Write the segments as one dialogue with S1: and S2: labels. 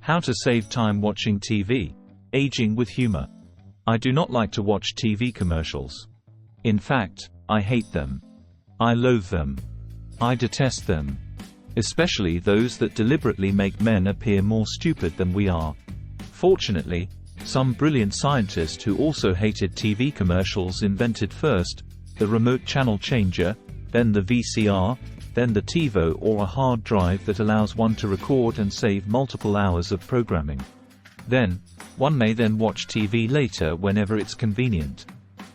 S1: How to save time watching TV. Aging with humor. I do not like to watch TV commercials. In fact, I hate them. I loathe them. I detest them. Especially those that deliberately make men appear more stupid than we are. Fortunately, some brilliant scientist who also hated TV commercials invented first the remote channel changer, then the VCR, then the TiVo, or a hard drive that allows one to record and save multiple hours of programming. Then, one may then watch TV later whenever it's convenient.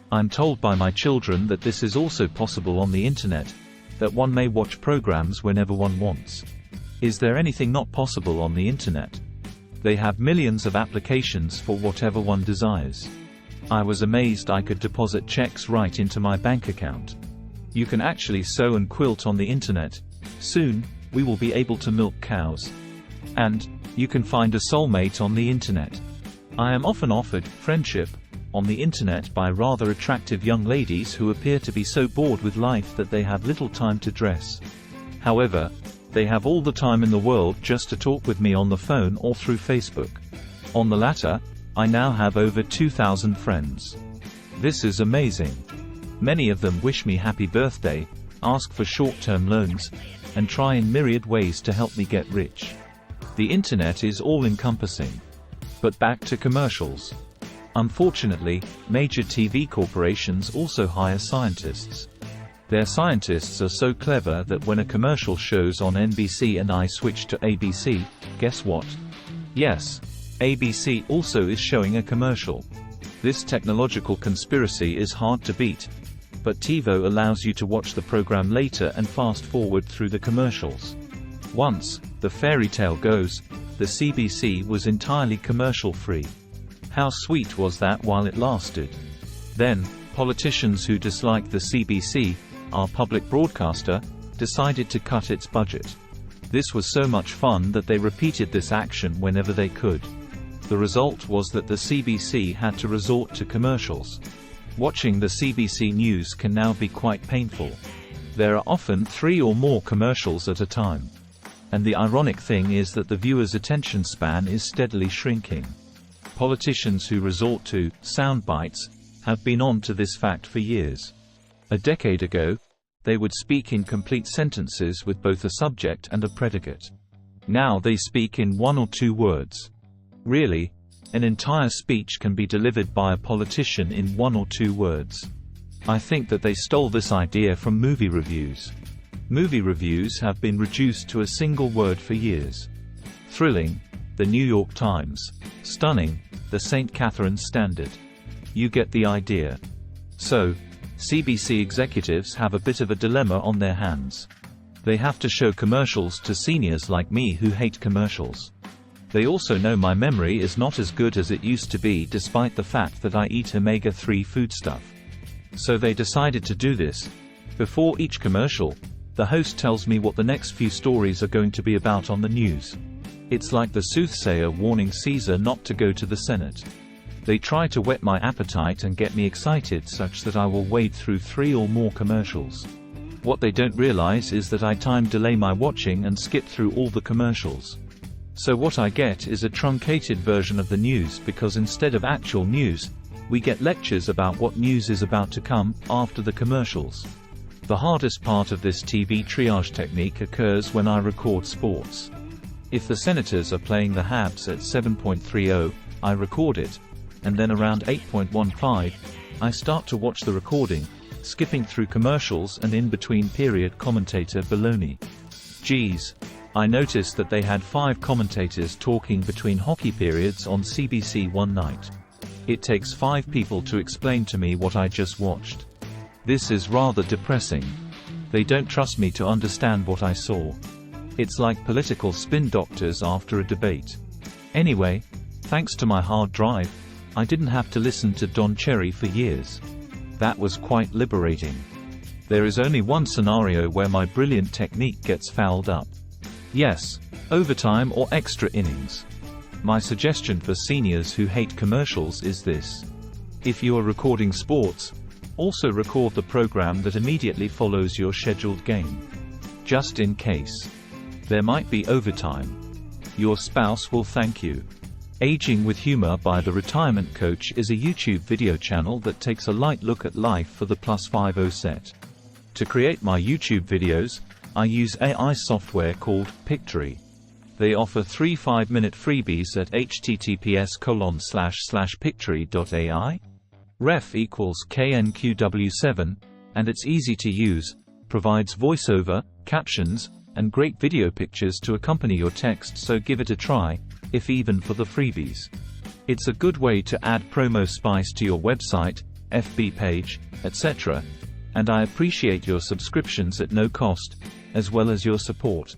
S1: I'm told by my children that this is also possible on the internet, that one may watch programs whenever one wants. Is there anything not possible on the internet? They have millions of applications for whatever one desires. I was amazed I could deposit checks right into my bank account. You can actually sew and quilt on the internet. Soon, we will be able to milk cows. And, you can find a soulmate on the internet. I am often offered friendship on the internet by rather attractive young ladies who appear to be so bored with life that they have little time to dress. However, they have all the time in the world just to talk with me on the phone or through Facebook. On the latter, I now have over 2,000 friends. This is amazing. Many of them wish me happy birthday, ask for short-term loans, and try in myriad ways to help me get rich. The internet is all-encompassing. But back to commercials. Unfortunately, major TV corporations also hire scientists. Their scientists are so clever that when a commercial shows on NBC and I switch to ABC, guess what? Yes, ABC also is showing a commercial. This technological conspiracy is hard to beat. But TiVo allows you to watch the program later and fast forward through the commercials. Once, the fairy tale goes, the CBC was entirely commercial-free. How sweet was that while it lasted? Then, politicians who disliked the CBC, our public broadcaster, decided to cut its budget. This was so much fun that they repeated this action whenever they could. The result was that the CBC had to resort to commercials. Watching the CBC News can now be quite painful. There are often 3 or more commercials at a time. And the ironic thing is that the viewer's attention span is steadily shrinking. Politicians who resort to sound bites have been on to this fact for years. A decade ago, they would speak in complete sentences with both a subject and a predicate. Now they speak in 1 or 2 words. Really, an entire speech can be delivered by a politician in 1 or 2 words. I think that they stole this idea from movie reviews. Movie reviews have been reduced to a single word for years. Thrilling, the New York Times. Stunning, the St. Catherine's Standard. You get the idea. So, CBC executives have a bit of a dilemma on their hands. They have to show commercials to seniors like me who hate commercials. They also know my memory is not as good as it used to be despite the fact that I eat omega-3 foodstuff. So they decided to do this. Before each commercial, the host tells me what the next few stories are going to be about on the news. It's like the soothsayer warning Caesar not to go to the Senate. They try to whet my appetite and get me excited such that I will wade through 3 or more commercials. What they don't realize is that I time delay my watching and skip through all the commercials. So what I get is a truncated version of the news because instead of actual news, we get lectures about what news is about to come after the commercials. The hardest part of this TV triage technique occurs when I record sports. If the Senators are playing the Habs at 7.30, I record it, and then around 8.15, I start to watch the recording, skipping through commercials and in between period commentator baloney. Geez. I noticed that they had 5 commentators talking between hockey periods on CBC one night. It takes 5 people to explain to me what I just watched. This is rather depressing. They don't trust me to understand what I saw. It's like political spin doctors after a debate. Anyway, thanks to my hard drive, I didn't have to listen to Don Cherry for years. That was quite liberating. There is only one scenario where my brilliant technique gets fouled up. Yes, overtime or extra innings. My suggestion for seniors who hate commercials is this. If you are recording sports, also record the program that immediately follows your scheduled game. Just in case. There might be overtime. Your spouse will thank you. Aging with Humor by The Retirement Coach is a YouTube video channel that takes a light look at life for the +50 set. To create my YouTube videos, I use AI software called Pictory. They offer 3 5-minute freebies at https://pictory.ai. Ref equals KNQW7, and it's easy to use, provides voiceover, captions, and great video pictures to accompany your text, so give it a try, if even for the freebies. It's a good way to add promo spice to your website, FB page, etc., and I appreciate your subscriptions at no cost, as well as your support.